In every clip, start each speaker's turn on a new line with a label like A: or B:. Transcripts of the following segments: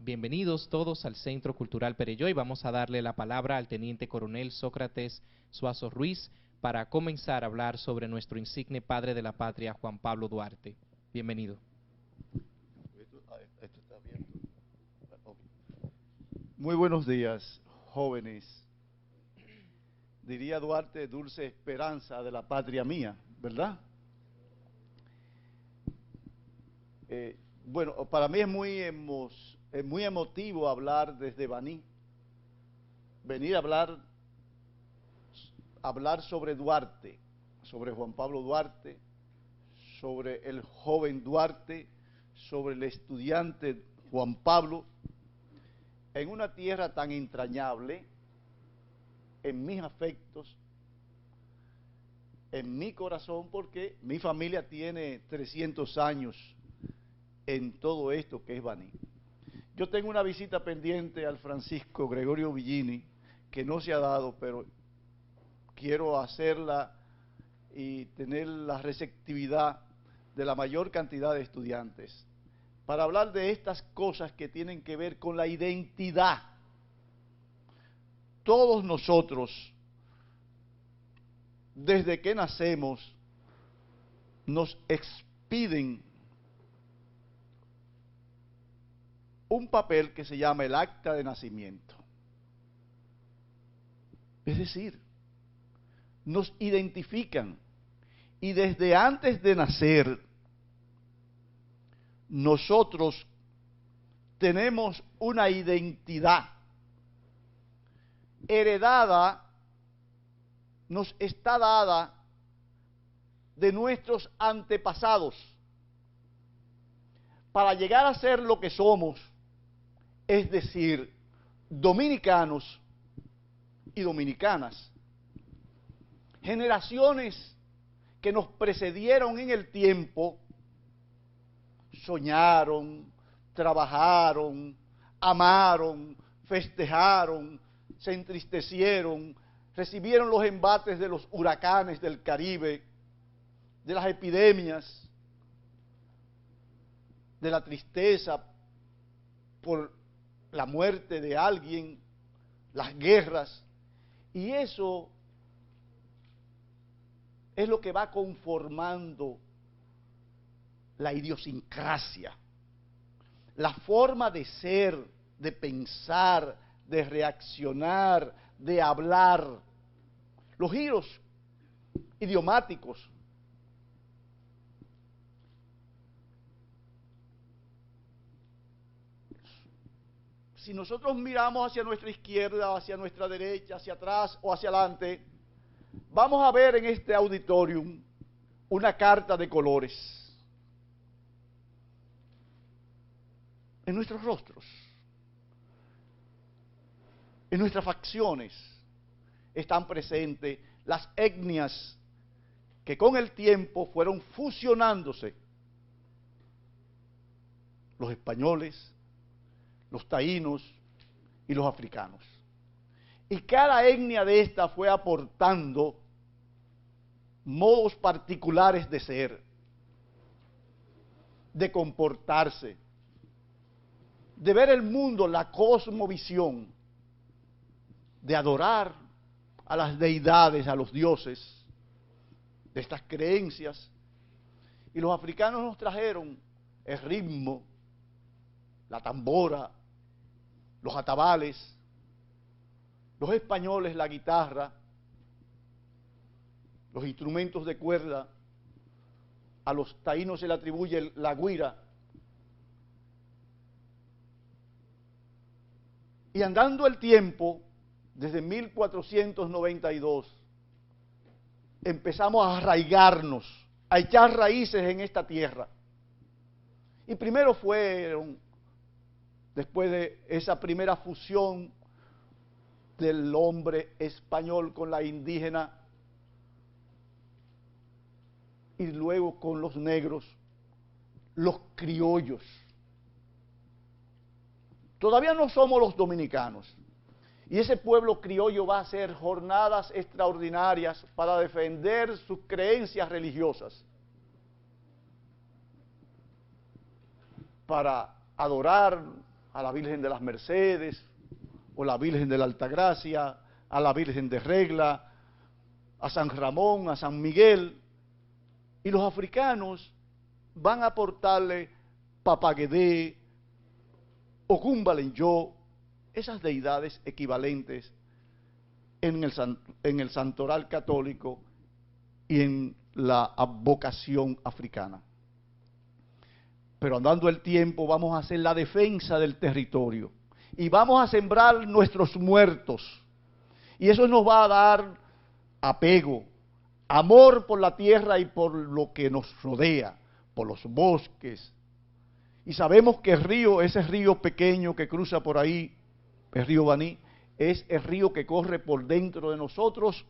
A: Bienvenidos todos al Centro Cultural Perelloy. Vamos a darle la palabra al Teniente Coronel Sócrates Suazo Ruiz para comenzar a hablar sobre nuestro insigne padre de la patria, Juan Pablo Duarte. Bienvenido.
B: Esto está abierto. Muy buenos días, jóvenes. Diría Duarte, dulce esperanza de la patria mía, ¿verdad? Bueno, para mí es muy emotivo hablar desde Baní, venir a hablar sobre Duarte, sobre Juan Pablo Duarte, sobre el joven Duarte, sobre el estudiante Juan Pablo, en una tierra tan entrañable, en mis afectos, en mi corazón, porque mi familia tiene 300 años en todo esto que es Baní. Yo tengo una visita pendiente al Francisco Gregorio Villini, que no se ha dado, pero quiero hacerla y tener la receptividad de la mayor cantidad de estudiantes, para hablar de estas cosas que tienen que ver con la identidad. Todos nosotros, desde que nacemos, nos expiden un papel que se llama el acta de nacimiento. Es decir, nos identifican y desde antes de nacer nosotros tenemos una identidad heredada, nos está dada de nuestros antepasados para llegar a ser lo que somos, es decir, dominicanos y dominicanas. Generaciones que nos precedieron en el tiempo soñaron, trabajaron, amaron, festejaron, se entristecieron, recibieron los embates de los huracanes del Caribe, de las epidemias, de la tristeza por la muerte de alguien, las guerras, y eso es lo que va conformando la idiosincrasia, la forma de ser, de pensar, de reaccionar, de hablar, los giros idiomáticos. Si nosotros miramos hacia nuestra izquierda, hacia nuestra derecha, hacia atrás o hacia adelante, vamos a ver en este auditorium una carta de colores en nuestros rostros, en nuestras facciones están presentes las etnias que con el tiempo fueron fusionándose: los españoles, los taínos y los africanos. Y cada etnia de esta fue aportando modos particulares de ser, de comportarse, de ver el mundo, la cosmovisión, de adorar a las deidades, a los dioses, de estas creencias. Y los africanos nos trajeron el ritmo, la tambora, los atabales, los españoles la guitarra, los instrumentos de cuerda, a los taínos se le atribuye la güira. Y andando el tiempo, desde 1492, empezamos a arraigarnos, a echar raíces en esta tierra. Y primero fueron, después de esa primera fusión del hombre español con la indígena, y luego con los negros, los criollos. Todavía no somos los dominicanos. Y ese pueblo criollo va a hacer jornadas extraordinarias para defender sus creencias religiosas, para adorar a la Virgen de las Mercedes, o la Virgen de la Altagracia, a la Virgen de Regla, a San Ramón, a San Miguel, y los africanos van a aportarle Papaguedé, Ogumbalenyo, esas deidades equivalentes en el santoral católico y en la advocación africana. Pero andando el tiempo vamos a hacer la defensa del territorio y vamos a sembrar nuestros muertos, y eso nos va a dar apego, amor por la tierra y por lo que nos rodea, por los bosques. Y sabemos que el río, ese río pequeño que cruza por ahí, el río Baní, es el río que corre por dentro de nosotros,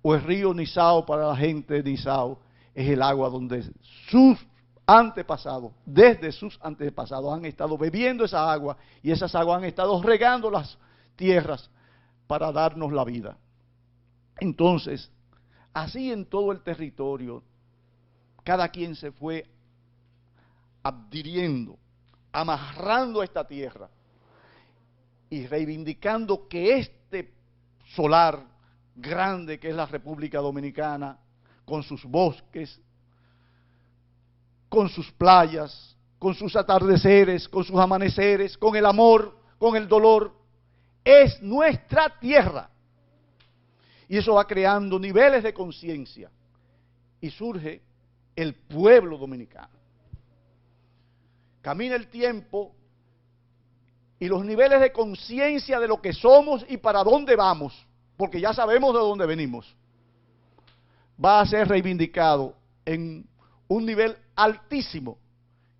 B: o el río Nizao para la gente de Nizao, es el agua donde sus antepasados, desde sus antepasados, han estado bebiendo esa agua, y esas aguas han estado regando las tierras para darnos la vida. Entonces, así en todo el territorio, cada quien se fue adhiriendo, amarrando a esta tierra y reivindicando que este solar grande que es la República Dominicana, con sus bosques, con sus playas, con sus atardeceres, con sus amaneceres, con el amor, con el dolor, es nuestra tierra. Y eso va creando niveles de conciencia y surge el pueblo dominicano. Camina el tiempo y los niveles de conciencia de lo que somos y para dónde vamos, porque ya sabemos de dónde venimos, va a ser reivindicado en un nivel altísimo,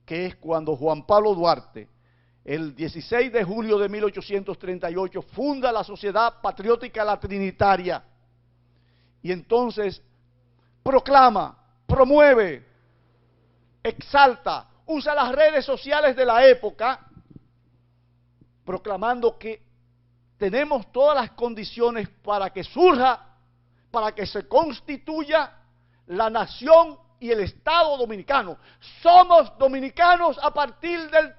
B: que es cuando Juan Pablo Duarte, el 16 de julio de 1838, funda la Sociedad Patriótica La Trinitaria, y entonces proclama, promueve, exalta, usa las redes sociales de la época, proclamando que tenemos todas las condiciones para que surja, para que se constituya la nación y el Estado dominicano. Somos dominicanos a partir del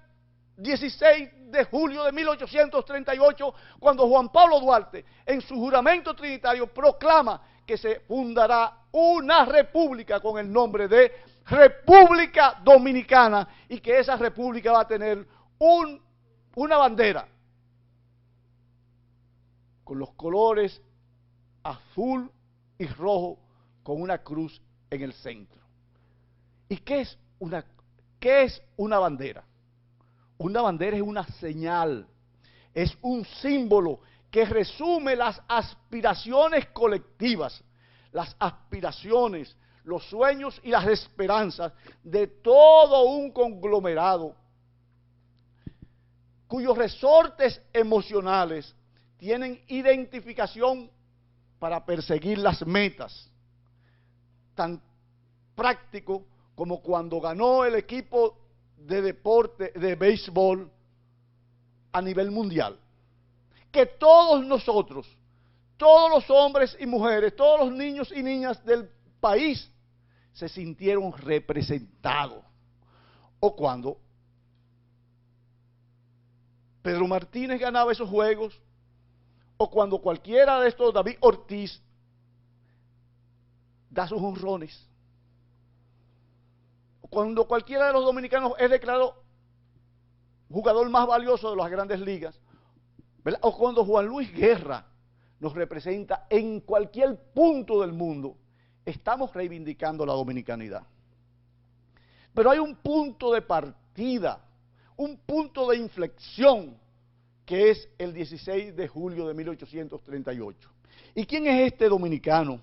B: 16 de julio de 1838, cuando Juan Pablo Duarte, en su juramento trinitario, proclama que se fundará una república con el nombre de República Dominicana, y que esa república va a tener una bandera con los colores azul y rojo, con una cruz en el centro. ¿Y qué es una bandera? Una bandera es una señal, es un símbolo que resume las aspiraciones colectivas, las aspiraciones, los sueños y las esperanzas de todo un conglomerado cuyos resortes emocionales tienen identificación para perseguir las metas, tan práctico como cuando ganó el equipo de deporte, de béisbol a nivel mundial. Que todos nosotros, todos los hombres y mujeres, todos los niños y niñas del país se sintieron representados. O cuando Pedro Martínez ganaba esos juegos, o cuando cualquiera de estos, David Ortiz, da sus honrones, o cuando cualquiera de los dominicanos es declarado jugador más valioso de las grandes ligas, ¿verdad? O cuando Juan Luis Guerra nos representa en cualquier punto del mundo, estamos reivindicando la dominicanidad. Pero hay un punto de partida, un punto de inflexión, que es el 16 de julio de 1838. ¿Y quién es este dominicano?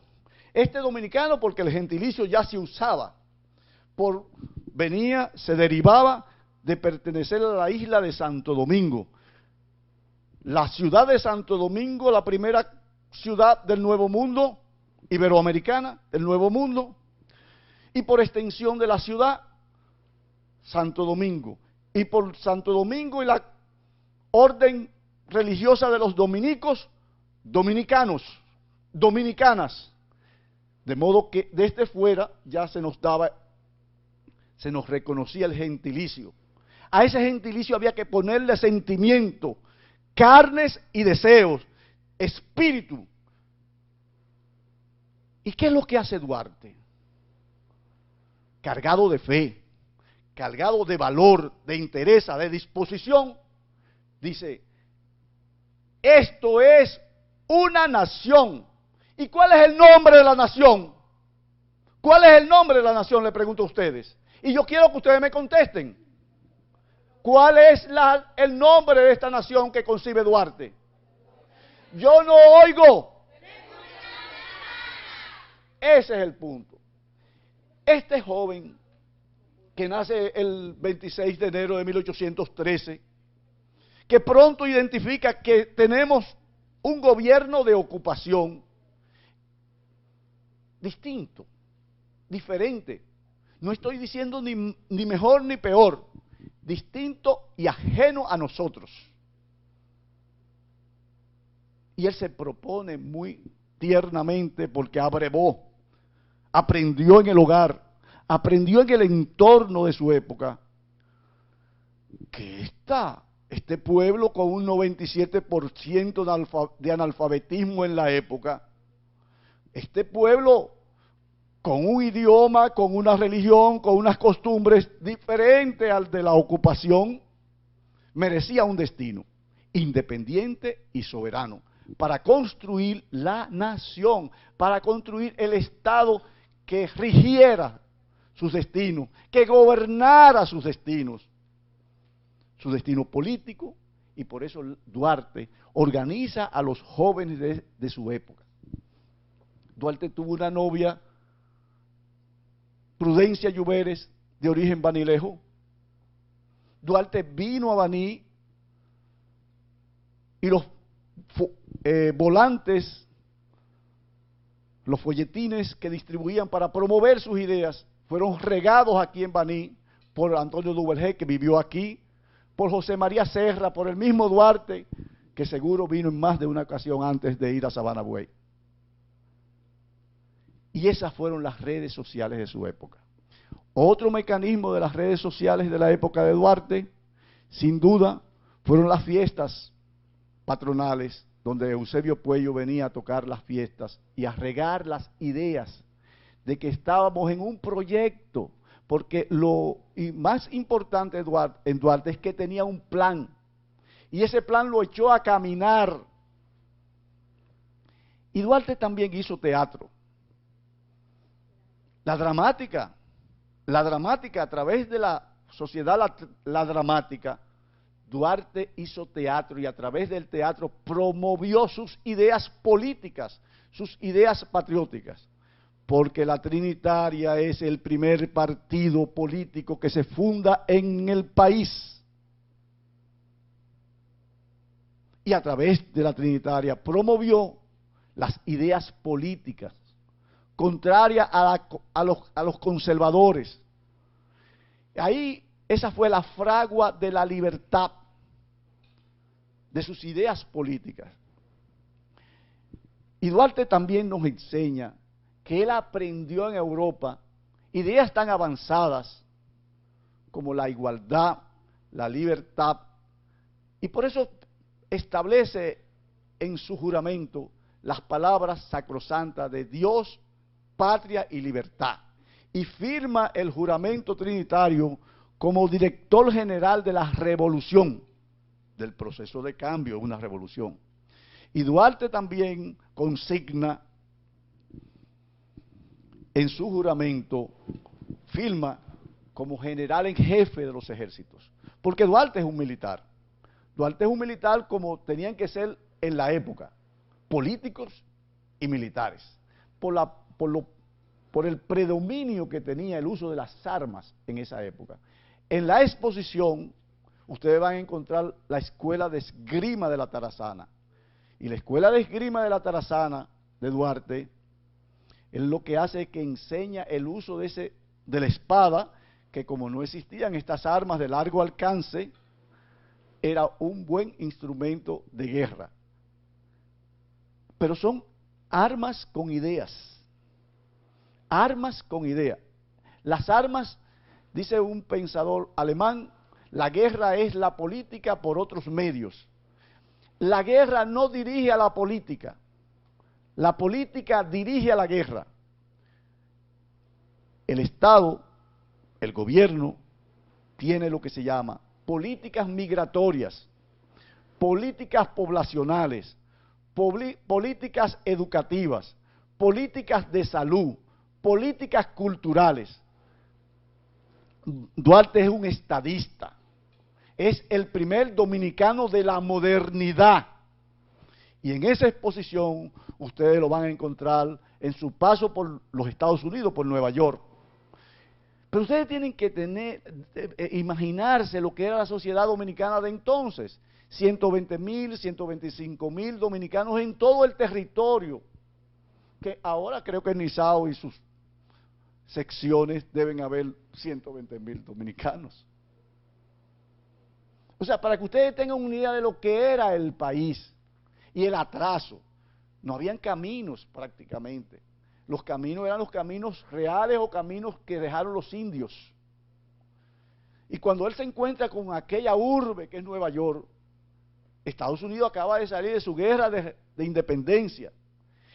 B: Este dominicano, porque el gentilicio ya se usaba, se derivaba de pertenecer a la isla de Santo Domingo. La ciudad de Santo Domingo, la primera ciudad del Nuevo Mundo, iberoamericana, del Nuevo Mundo, y por extensión de la ciudad, Santo Domingo. Y por Santo Domingo y la orden religiosa de los dominicos, dominicanos, dominicanas. De modo que desde fuera ya se nos reconocía el gentilicio. A ese gentilicio había que ponerle sentimiento, carnes y deseos, espíritu. ¿Y qué es lo que hace Duarte? Cargado de fe, cargado de valor, de interés, de disposición, dice, esto es una nación. ¿Y cuál es el nombre de la nación? ¿Cuál es el nombre de la nación? Le pregunto a ustedes. Y yo quiero que ustedes me contesten. ¿Cuál es el nombre de esta nación que concibe Duarte? Yo no oigo. Ese es el punto. Este joven que nace el 26 de enero de 1813, que pronto identifica que tenemos un gobierno de ocupación distinto, diferente. No estoy diciendo ni mejor ni peor, distinto y ajeno a nosotros. Y él se propone muy tiernamente, porque abrevó, aprendió en el hogar, aprendió en el entorno de su época, que este pueblo con un 97% de analfabetismo en la época, este pueblo con un idioma, con una religión, con unas costumbres diferentes al de la ocupación, merecía un destino independiente y soberano para construir la nación, para construir el Estado que rigiera sus destinos, que gobernara sus destinos, su destino político. Y por eso Duarte organiza a los jóvenes de su época. Duarte tuvo una novia, Prudencia Lluveres, de origen banilejo. Duarte vino a Baní y los volantes, los folletines que distribuían para promover sus ideas, fueron regados aquí en Baní por Antonio Duvergé, que vivió aquí, por José María Serra, por el mismo Duarte, que seguro vino en más de una ocasión antes de ir a Sabana Buey. Y esas fueron las redes sociales de su época. Otro mecanismo de las redes sociales de la época de Duarte, sin duda, fueron las fiestas patronales, donde Eusebio Puello venía a tocar las fiestas y a regar las ideas de que estábamos en un proyecto, porque lo más importante en Duarte es que tenía un plan, y ese plan lo echó a caminar. Y Duarte también hizo teatro. La dramática a través de la sociedad, la dramática, Duarte hizo teatro, y a través del teatro promovió sus ideas políticas, sus ideas patrióticas, porque la Trinitaria es el primer partido político que se funda en el país. Y a través de la Trinitaria promovió las ideas políticas contrarias a los conservadores. Ahí esa fue la fragua de la libertad, de sus ideas políticas. Y Duarte también nos enseña que él aprendió en Europa ideas tan avanzadas como la igualdad, la libertad, y por eso establece en su juramento las palabras sacrosantas de Dios, patria y libertad, y firma el juramento trinitario como director general de la revolución, del proceso de cambio, una revolución. Y Duarte también consigna en su juramento, firma como general en jefe de los ejércitos, porque Duarte es un militar. Duarte es un militar como tenían que ser en la época, políticos y militares, por el predominio que tenía el uso de las armas en esa época. En la exposición, ustedes van a encontrar la escuela de esgrima de la Tarazana. Y la escuela de esgrima de la Tarazana, de Duarte, él lo que hace es que enseña el uso de la espada, que como no existían estas armas de largo alcance, era un buen instrumento de guerra. Pero son armas con ideas. Armas con ideas. Las armas, dice un pensador alemán, La guerra es la política por otros medios. La guerra no dirige a la política. La política dirige a la guerra. El Estado, el gobierno, tiene lo que se llama políticas migratorias, políticas poblacionales, políticas educativas, políticas de salud, políticas culturales. Duarte es un estadista, es el primer dominicano de la modernidad. Y en esa exposición ustedes lo van a encontrar en su paso por los Estados Unidos, por Nueva York. Pero ustedes tienen que imaginarse lo que era la sociedad dominicana de entonces. 120,000, 125,000 dominicanos en todo el territorio, que ahora creo que en Nizao y sus secciones deben haber 120,000 dominicanos. O sea, para que ustedes tengan una idea de lo que era el país y el atraso, no habían caminos prácticamente. Los caminos eran los caminos reales o caminos que dejaron los indios. Y cuando él se encuentra con aquella urbe que es Nueva York, Estados Unidos acaba de salir de su guerra de independencia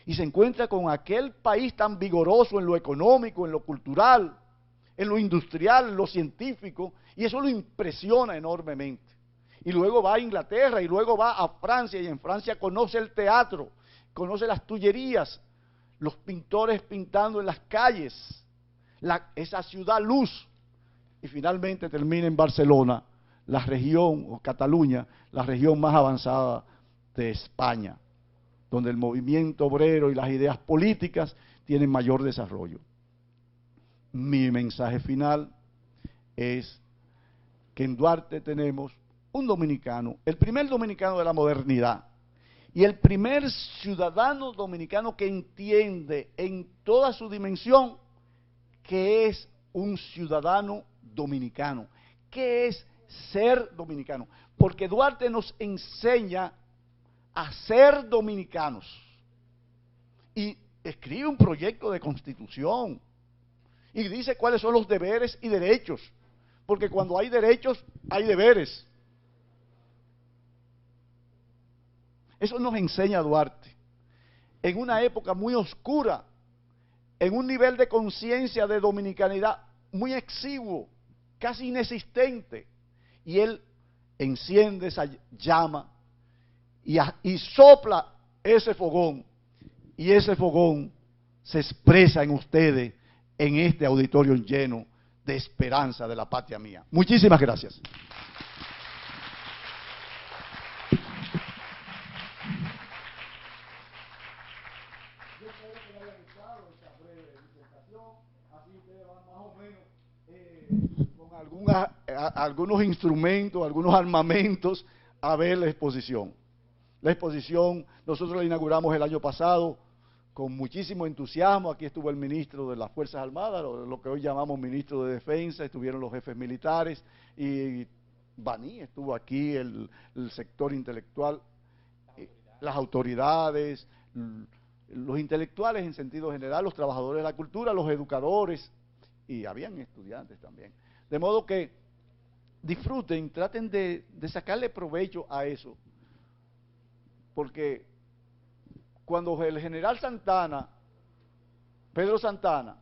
B: y se encuentra con aquel país tan vigoroso en lo económico, en lo cultural, en lo industrial, en lo científico, y eso lo impresiona enormemente. Y luego va a Inglaterra, y luego va a Francia, y en Francia conoce el teatro, conoce las tullerías, los pintores pintando en las calles, esa ciudad luz, y finalmente termina en Barcelona, la región, o Cataluña, la región más avanzada de España, donde el movimiento obrero y las ideas políticas tienen mayor desarrollo. Mi mensaje final es que en Duarte tenemos un dominicano, el primer dominicano de la modernidad, y el primer ciudadano dominicano que entiende en toda su dimensión que es un ciudadano dominicano, que es ser dominicano, porque Duarte nos enseña a ser dominicanos y escribe un proyecto de constitución y dice cuáles son los deberes y derechos, porque cuando hay derechos hay deberes. Eso nos enseña Duarte en una época muy oscura, en un nivel de conciencia de dominicanidad muy exiguo, casi inexistente, y él enciende esa llama y sopla ese fogón, y ese fogón se expresa en ustedes en este auditorio lleno de esperanza de la patria mía. Muchísimas gracias. Yo espero que les haya gustado esta breve presentación, así ustedes van más o menos con algunos instrumentos, algunos armamentos a ver la exposición. La exposición nosotros la inauguramos el año pasado con muchísimo entusiasmo. Aquí estuvo el ministro de las Fuerzas Armadas, lo que hoy llamamos ministro de Defensa, estuvieron los jefes militares y Baní estuvo aquí, el sector intelectual, las autoridades, los intelectuales en sentido general, los trabajadores de la cultura, los educadores, y habían estudiantes también. De modo que disfruten, traten de sacarle provecho a eso, porque cuando el general Santana, Pedro Santana,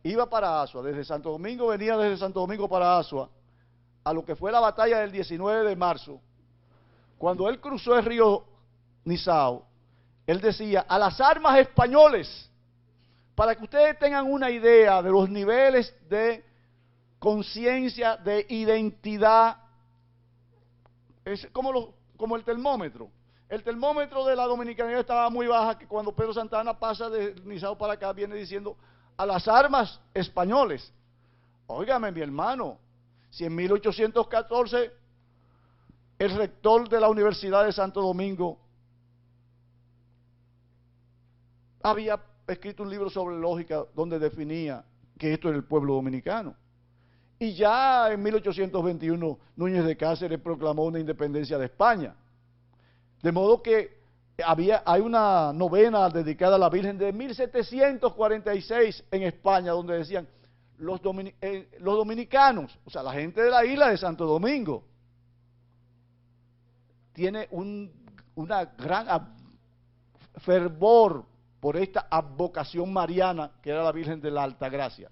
B: iba para Azua, desde Santo Domingo, venía desde Santo Domingo para Azua, a lo que fue la batalla del 19 de marzo, cuando él cruzó el río Nizao, él decía, a las armas españoles, para que ustedes tengan una idea de los niveles de conciencia, de identidad, es como el termómetro. El termómetro de la dominicanidad estaba muy baja, que cuando Pedro Santana pasa de Nizao para acá, viene diciendo, a las armas españoles. Óigame, mi hermano, si en 1814 el rector de la Universidad de Santo Domingo había escrito un libro sobre lógica donde definía que esto era el pueblo dominicano. Y ya en 1821 Núñez de Cáceres proclamó una independencia de España. De modo que hay una novena dedicada a la Virgen de 1746 en España, donde decían, los dominicanos, o sea, la gente de la isla de Santo Domingo, tiene una gran fervor por esta advocación mariana que era la Virgen de la Altagracia.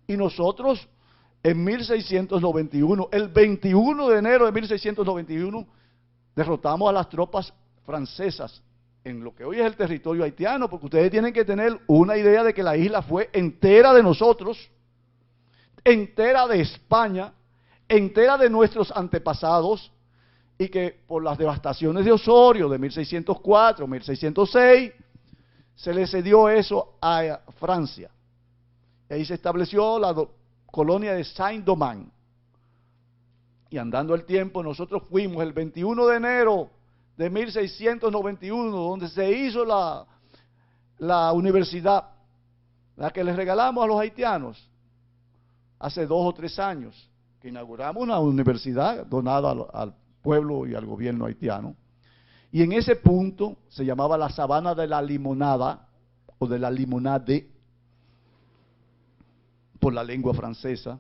B: Y nosotros en 1691, el 21 de enero de 1691, derrotamos a las tropas francesas en lo que hoy es el territorio haitiano, porque ustedes tienen que tener una idea de que la isla fue entera de nosotros, entera de España, entera de nuestros antepasados, y que por las devastaciones de Osorio de 1604, 1606, se le cedió eso a Francia. Y ahí se estableció la colonia de Saint-Domingue. Y andando el tiempo, nosotros fuimos el 21 de enero de 1691, donde se hizo la universidad, la que les regalamos a los haitianos, hace 2 o 3 años, que inauguramos una universidad donada al pueblo y al gobierno haitiano. Y en ese punto se llamaba la Sabana de la Limonada, o de la Limonade, por la lengua francesa.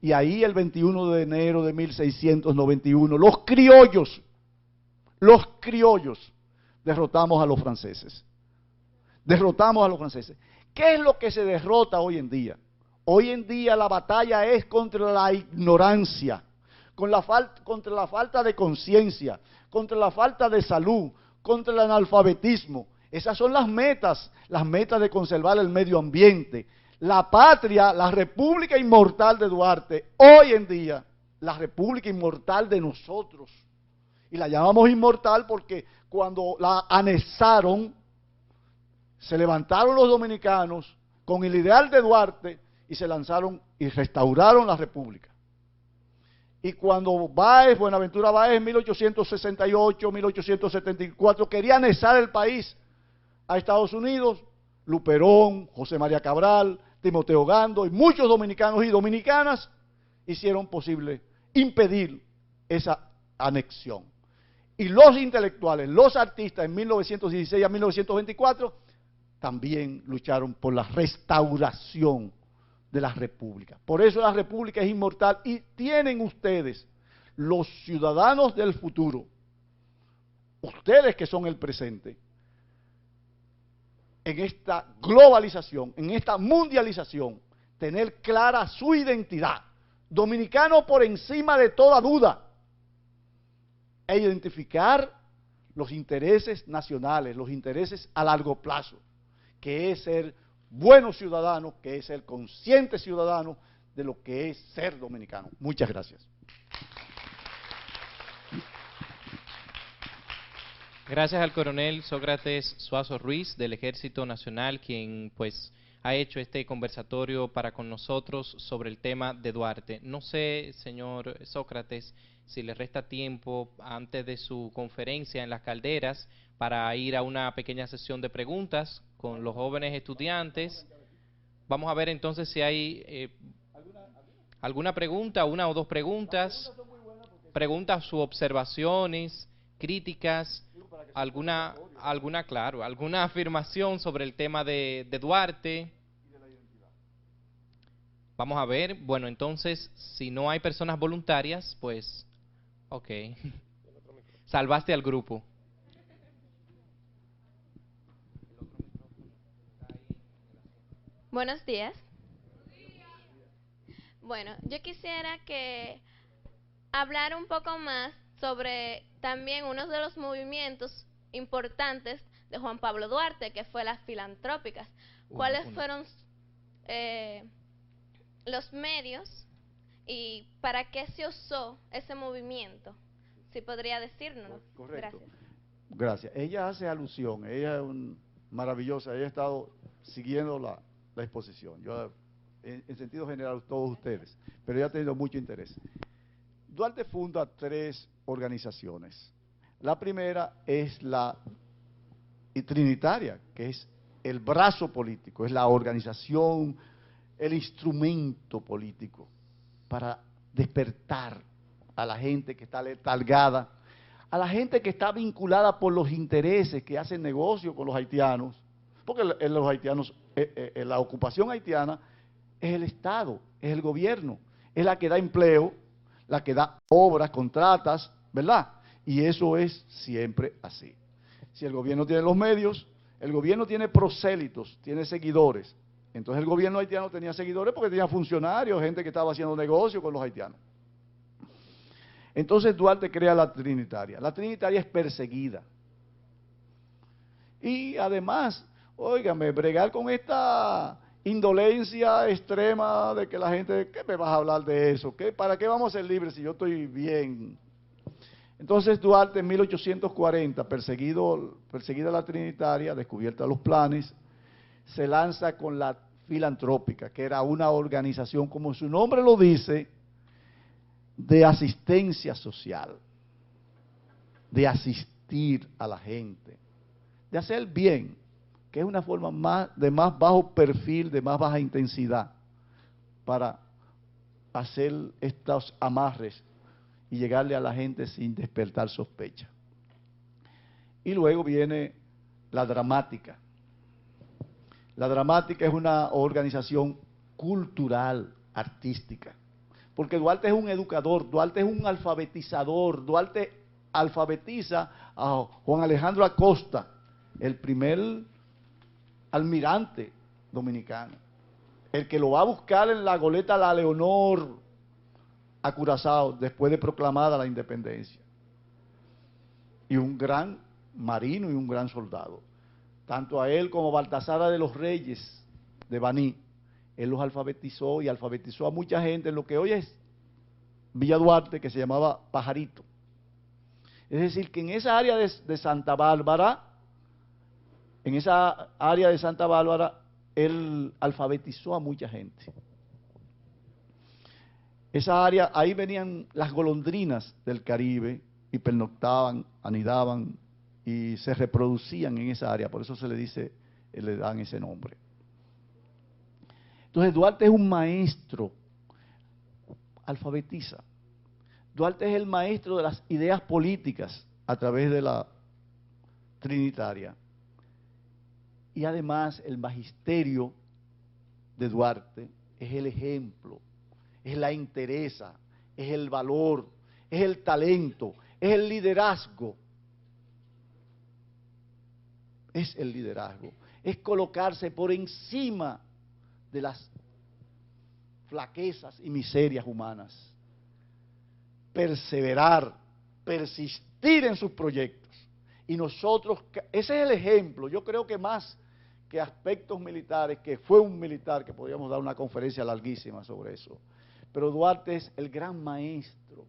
B: Y ahí el 21 de enero de 1691, los criollos, derrotamos a los franceses. Derrotamos a los franceses. ¿Qué es lo que se derrota hoy en día? Hoy en día la batalla es contra la ignorancia, contra la falta de conciencia, contra la falta de salud, contra el analfabetismo. Esas son las metas de conservar el medio ambiente. La patria, la República Inmortal de Duarte, hoy en día, la República Inmortal de nosotros. Y la llamamos inmortal porque cuando la anexaron, se levantaron los dominicanos con el ideal de Duarte y se lanzaron y restauraron la República. Y cuando Buenaventura Báez en 1868, 1874 quería anexar el país a Estados Unidos, Luperón, José María Cabral, Timoteo Gando y muchos dominicanos y dominicanas hicieron posible impedir esa anexión. Y los intelectuales, los artistas en 1916 a 1924 también lucharon por la restauración de la República. Por eso la República es inmortal y tienen ustedes, los ciudadanos del futuro, ustedes que son el presente, en esta globalización, en esta mundialización, tener clara su identidad, dominicano por encima de toda duda, e identificar los intereses nacionales, los intereses a largo plazo, que es ser buenos ciudadanos, que es ser consciente ciudadano de lo que es ser dominicano. Muchas gracias.
A: Gracias al coronel Sócrates Suazo Ruiz del Ejército Nacional, quien pues ha hecho este conversatorio para con nosotros sobre el tema de Duarte. No sé, señor Sócrates, si le resta tiempo antes de su conferencia en Las Calderas para ir a una pequeña sesión de preguntas con los jóvenes estudiantes. Vamos a ver entonces si hay alguna pregunta, 1 o 2 preguntas, sus observaciones, críticas, alguna afirmación sobre el tema de Duarte. Vamos a ver, bueno, entonces, si no hay personas voluntarias, pues, ok, salvaste al grupo.
C: Buenos días. Bueno, yo quisiera que hablar un poco más sobre también uno de los movimientos importantes de Juan Pablo Duarte, que fue las filantrópicas. ¿Cuáles fueron los medios y para qué se usó ese movimiento? Si podría decirnos.
B: Correcto.
C: Gracias.
B: Gracias. Ella hace alusión, ella es maravillosa, ella ha estado siguiendo la exposición. Yo, en sentido general, todos ustedes, pero ella ha tenido mucho interés. Duarte funda 3 organizaciones. La primera es la Trinitaria, que es el brazo político, es la organización, el instrumento político para despertar a la gente que está letargada, a la gente que está vinculada por los intereses que hacen negocio con los haitianos, porque los haitianos, la ocupación haitiana es el Estado, es el gobierno, es la que da empleo, la que da obras, contratas, ¿verdad? Y eso es siempre así. Si el gobierno tiene los medios, el gobierno tiene prosélitos, tiene seguidores. Entonces el gobierno haitiano tenía seguidores porque tenía funcionarios, gente que estaba haciendo negocio con los haitianos. Entonces Duarte crea la Trinitaria. La Trinitaria es perseguida. Y además, óigame, bregar con esta indolencia extrema de que la gente, ¿qué me vas a hablar de eso? ¿Para qué vamos a ser libres si yo estoy bien? Entonces Duarte en 1840, perseguida la Trinitaria, descubierta los planes, se lanza con la Filantrópica, que era una organización, como su nombre lo dice, de asistencia social, de asistir a la gente, de hacer bien, que es una forma de más bajo perfil, de más baja intensidad, para hacer estos amarres y llegarle a la gente sin despertar sospecha. Y luego viene la Dramática. La Dramática es una organización cultural, artística, porque Duarte es un educador, Duarte es un alfabetizador, Duarte alfabetiza a Juan Alejandro Acosta, el primer almirante dominicano, el que lo va a buscar en la goleta La Leonor a Curazao después de proclamada la independencia. Y un gran marino y un gran soldado. Tanto a él como a Baltasara de los Reyes de Baní, él los alfabetizó y alfabetizó a mucha gente en lo que hoy es Villa Duarte, que se llamaba Pajarito. Es decir, que en esa área de Santa Bárbara, él alfabetizó a mucha gente. Esa área, ahí venían las golondrinas del Caribe y pernoctaban, anidaban y se reproducían en esa área, por eso le dan ese nombre. Entonces Duarte es un maestro, alfabetiza. Duarte es el maestro de las ideas políticas a través de la Trinitaria. Y además el magisterio de Duarte es el ejemplo, es la entereza, es el valor, es el talento, es el liderazgo. Es el liderazgo, es colocarse por encima de las flaquezas y miserias humanas, perseverar, persistir en sus proyectos. Y nosotros, ese es el ejemplo, yo creo que más que aspectos militares, que fue un militar, que podríamos dar una conferencia larguísima sobre eso, pero Duarte es el gran maestro,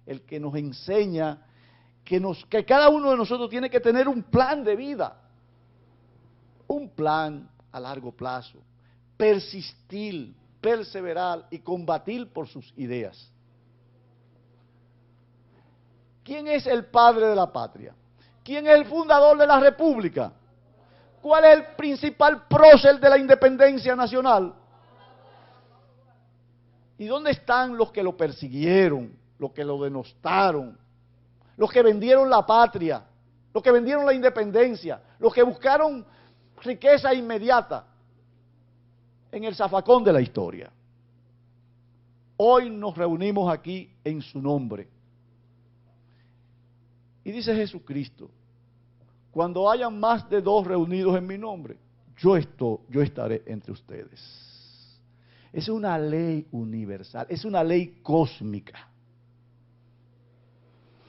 B: el que nos enseña que cada uno de nosotros tiene que tener un plan de vida, un plan a largo plazo, persistir, perseverar y combatir por sus ideas. ¿Quién es el padre de la patria? ¿Quién es el fundador de la república? ¿Cuál es el principal prócer de la independencia nacional? ¿Y dónde están los que lo persiguieron, los que lo denostaron, los que vendieron la patria, los que vendieron la independencia, los que buscaron riqueza inmediata en el zafacón de la historia? Hoy nos reunimos aquí en su nombre. Y dice Jesucristo, cuando hayan más de 2 reunidos en mi nombre, yo estaré entre ustedes. Es una ley universal, es una ley cósmica.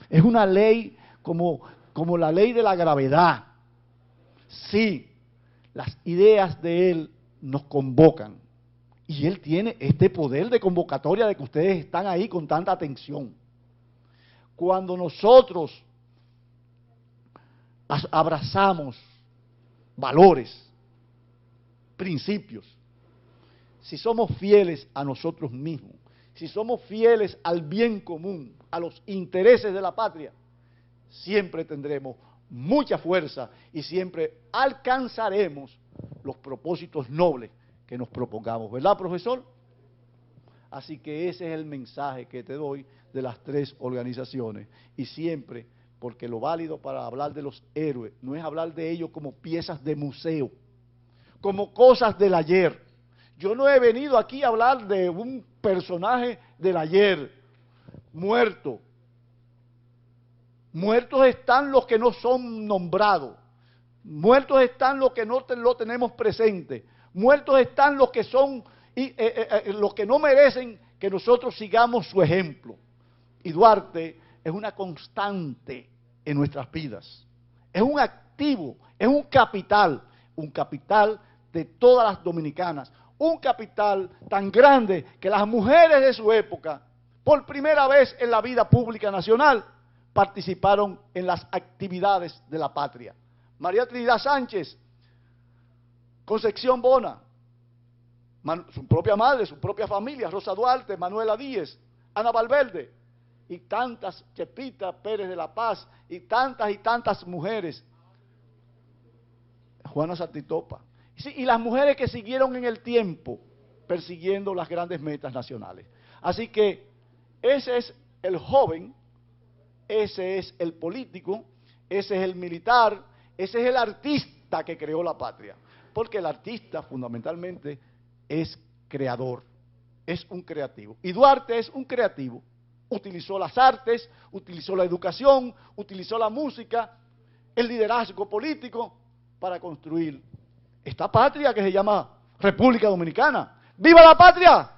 B: Es una ley como la ley de la gravedad. Sí, las ideas de Él nos convocan. Y Él tiene este poder de convocatoria de que ustedes están ahí con tanta atención. Cuando nosotros abrazamos valores, principios, si somos fieles a nosotros mismos, si somos fieles al bien común, a los intereses de la patria, siempre tendremos mucha fuerza y siempre alcanzaremos los propósitos nobles que nos propongamos, ¿verdad, profesor? Así que ese es el mensaje que te doy de las 3 organizaciones, y siempre, porque lo válido para hablar de los héroes no es hablar de ellos como piezas de museo, como cosas del ayer. Yo no he venido aquí a hablar de un personaje del ayer, muerto. Muertos están los que no son nombrados. Muertos están los que no lo tenemos presente. Muertos están los que son los que no merecen que nosotros sigamos su ejemplo. Y Duarte es una constante en nuestras vidas. Es un activo, es un capital de todas las dominicanas. Un capital tan grande que las mujeres de su época, por primera vez en la vida pública nacional, participaron en las actividades de la patria. María Trinidad Sánchez, Concepción Bona, su propia madre, su propia familia, Rosa Duarte, Manuela Díez, Ana Valverde, y tantas, Chepita Pérez de la Paz, y tantas mujeres, Juana Santitopa. Sí, y las mujeres que siguieron en el tiempo persiguiendo las grandes metas nacionales. Así que ese es el joven, ese es el político, ese es el militar, ese es el artista que creó la patria. Porque el artista fundamentalmente es creador, es un creativo. Y Duarte es un creativo. Utilizó las artes, utilizó la educación, utilizó la música, el liderazgo político para construir esta patria que se llama República Dominicana. ¡Viva la patria!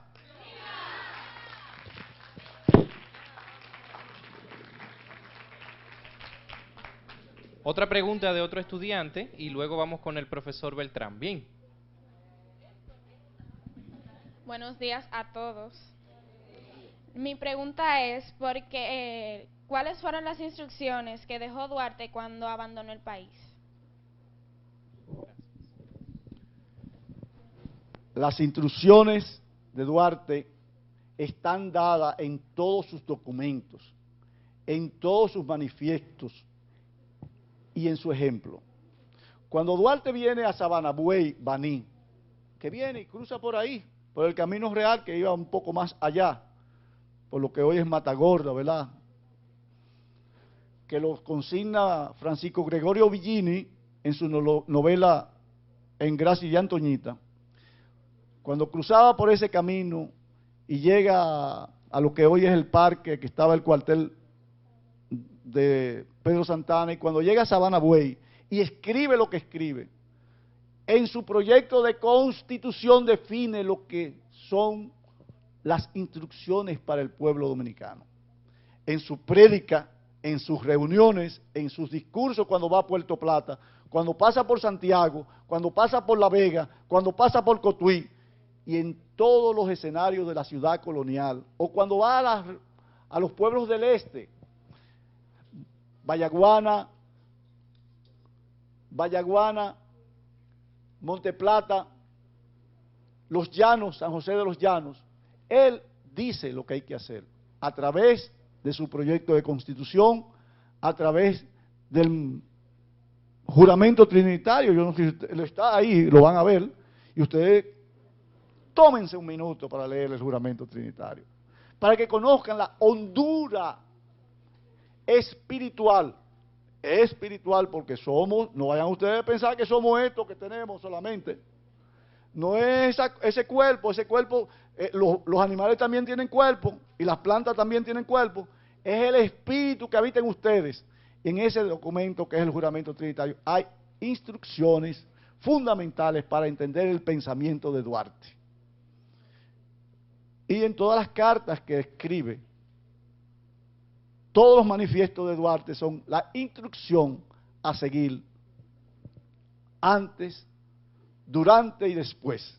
A: Otra pregunta de otro estudiante y luego vamos con el profesor Beltrán. Bien.
D: Buenos días a todos. Mi pregunta es porque ¿cuáles fueron las instrucciones que dejó Duarte cuando abandonó el país?
B: Las instrucciones de Duarte están dadas en todos sus documentos, en todos sus manifiestos y en su ejemplo. Cuando Duarte viene a Sabanabuey, Baní, que viene y cruza por ahí, por el Camino Real que iba un poco más allá, por lo que hoy es Matagorda, ¿verdad? Que lo consigna Francisco Gregorio Villini en su novela En Gracia y Antoñita. Cuando cruzaba por ese camino y llega a lo que hoy es el parque, que estaba el cuartel de Pedro Santana, y cuando llega a Sabana Buey y escribe lo que escribe, en su proyecto de constitución define lo que son las instrucciones para el pueblo dominicano. En su prédica, en sus reuniones, en sus discursos cuando va a Puerto Plata, cuando pasa por Santiago, cuando pasa por La Vega, cuando pasa por Cotuí, y en todos los escenarios de la ciudad colonial, o cuando va a los pueblos del este, Vallaguana, Monte Plata, Los Llanos, San José de los Llanos, él dice lo que hay que hacer, a través de su proyecto de constitución, a través del juramento trinitario. Yo no sé si usted, está ahí, lo van a ver, y ustedes tómense un minuto para leer el juramento trinitario, para que conozcan la hondura espiritual. Es espiritual porque somos, no vayan ustedes a pensar que somos esto que tenemos solamente. No es ese cuerpo, los animales también tienen cuerpo y las plantas también tienen cuerpo. Es el espíritu que habita en ustedes. Y en ese documento que es el juramento trinitario hay instrucciones fundamentales para entender el pensamiento de Duarte. Y en todas las cartas que escribe, todos los manifiestos de Duarte son la instrucción a seguir antes, durante y después.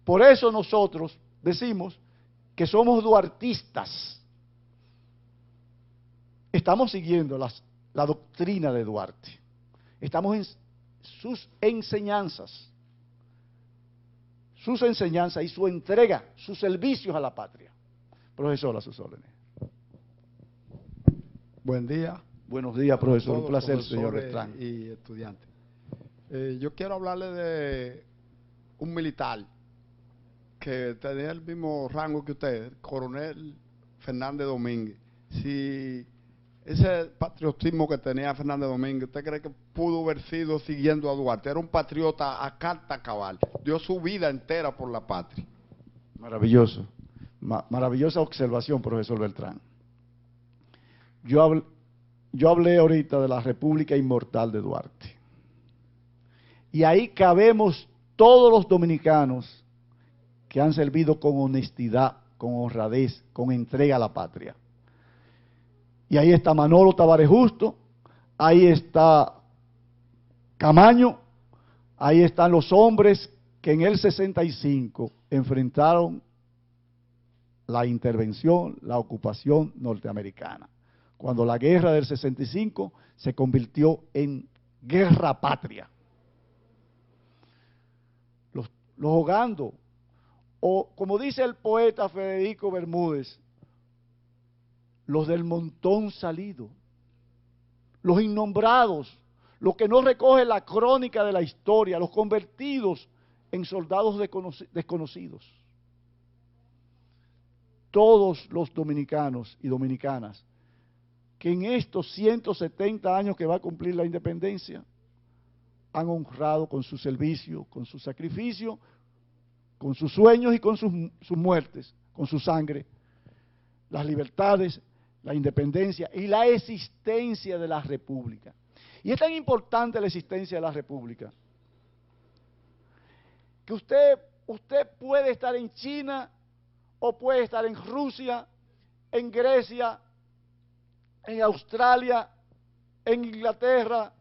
B: Por eso nosotros decimos que somos duartistas. Estamos siguiendo la doctrina de Duarte. Estamos en sus enseñanzas y su entrega, sus servicios a la patria. Profesor, a sus órdenes.
E: Buen día.
B: Buenos días, profesor. Un placer, señor Beltrán.
E: Y estudiantes. Yo quiero hablarle de un militar que tenía el mismo rango que usted, coronel Fernández Domínguez. Si ese patriotismo que tenía Fernández Domínguez, ¿usted cree que pudo haber sido siguiendo a Duarte. Era un patriota a carta cabal. Dio su vida entera por la patria.
B: Maravilloso. Maravillosa observación, profesor Beltrán. Yo hablé ahorita de la República Inmortal de Duarte. Y ahí cabemos todos los dominicanos que han servido con honestidad, con honradez, con entrega a la patria. Y ahí está Manolo Tavares Justo, ahí está Camaño, ahí están los hombres que en el 65 enfrentaron la intervención, la ocupación norteamericana. Cuando la guerra del 65 se convirtió en guerra patria. Los hogando, o como dice el poeta Federico Bermúdez, los del montón salido, los innombrados, los que no recogen la crónica de la historia, los convertidos en soldados desconocidos. Todos los dominicanos y dominicanas que en estos 170 años que va a cumplir la independencia han honrado con su servicio, con su sacrificio, con sus sueños y con sus muertes, con su sangre, las libertades, la independencia y la existencia de la República. Y es tan importante la existencia de la República que usted puede estar en China o puede estar en Rusia, en Grecia, en Australia, en Inglaterra,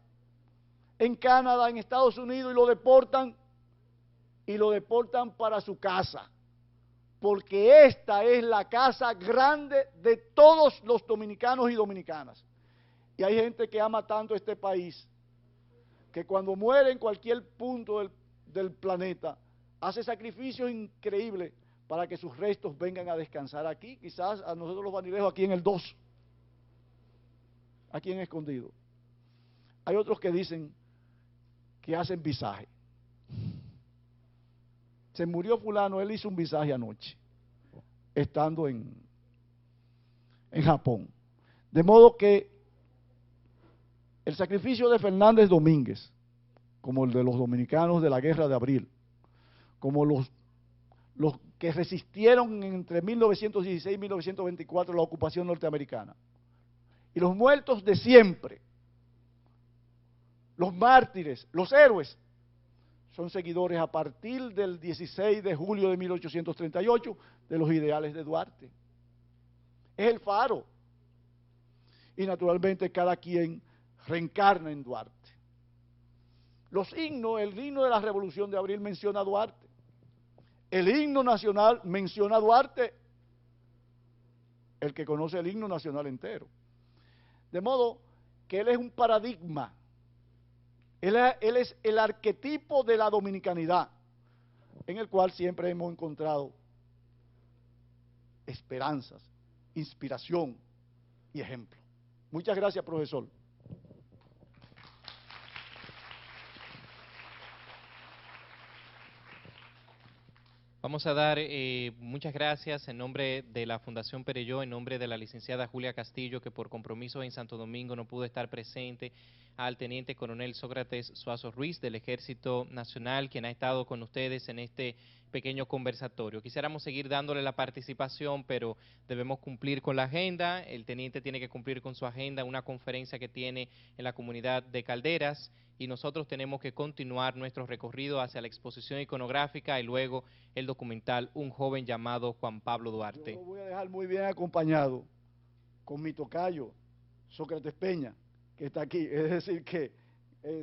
B: en Canadá, en Estados Unidos, y lo deportan para su casa, porque esta es la casa grande de todos los dominicanos y dominicanas. Y hay gente que ama tanto este país, que cuando muere en cualquier punto del planeta, hace sacrificios increíbles para que sus restos vengan a descansar aquí, quizás a nosotros los vanilejos aquí en el 2, aquí en Escondido. Hay otros que dicen que hacen visaje. Se murió fulano, él hizo un visaje anoche, estando en Japón. De modo que el sacrificio de Fernández Domínguez, como el de los dominicanos de la Guerra de Abril, como los que resistieron entre 1916 y 1924 la ocupación norteamericana, y los muertos de siempre, los mártires, los héroes, son seguidores a partir del 16 de julio de 1838 de los ideales de Duarte. Es el faro. Y naturalmente cada quien reencarna en Duarte. Los himnos, el himno de la Revolución de Abril menciona a Duarte. El himno nacional menciona a Duarte, el que conoce el himno nacional entero. De modo que él es un paradigma. Él es el arquetipo de la dominicanidad, en el cual siempre hemos encontrado esperanzas, inspiración y ejemplo. Muchas gracias, profesor.
A: Vamos a dar muchas gracias en nombre de la Fundación Perelló, en nombre de la licenciada Julia Castillo, que por compromiso en Santo Domingo no pudo estar presente, al Teniente Coronel Sócrates Suazo Ruiz del Ejército Nacional, quien ha estado con ustedes en este pequeño conversatorio. Quisiéramos seguir dándole la participación, pero debemos cumplir con la agenda. El teniente tiene que cumplir con su agenda, una conferencia que tiene en la comunidad de Calderas, y nosotros tenemos que continuar nuestro recorrido hacia la exposición iconográfica y luego el documental Un joven llamado Juan Pablo Duarte.
B: Yo lo voy a dejar muy bien acompañado con mi tocayo, Sócrates Peña, que está aquí. Es decir que,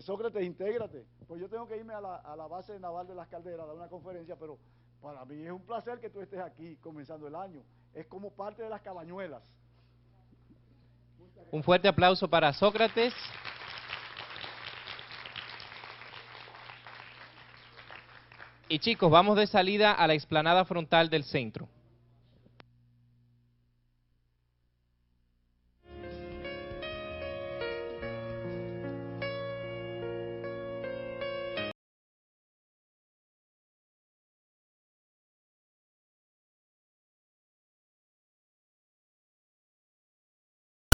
B: Sócrates, intégrate. Pues yo tengo que irme a la base naval de las Calderas a dar una conferencia, pero para mí es un placer que tú estés aquí comenzando el año. Es como parte de las cabañuelas.
A: Un fuerte aplauso para Sócrates. Y chicos, vamos de salida a la explanada frontal del centro.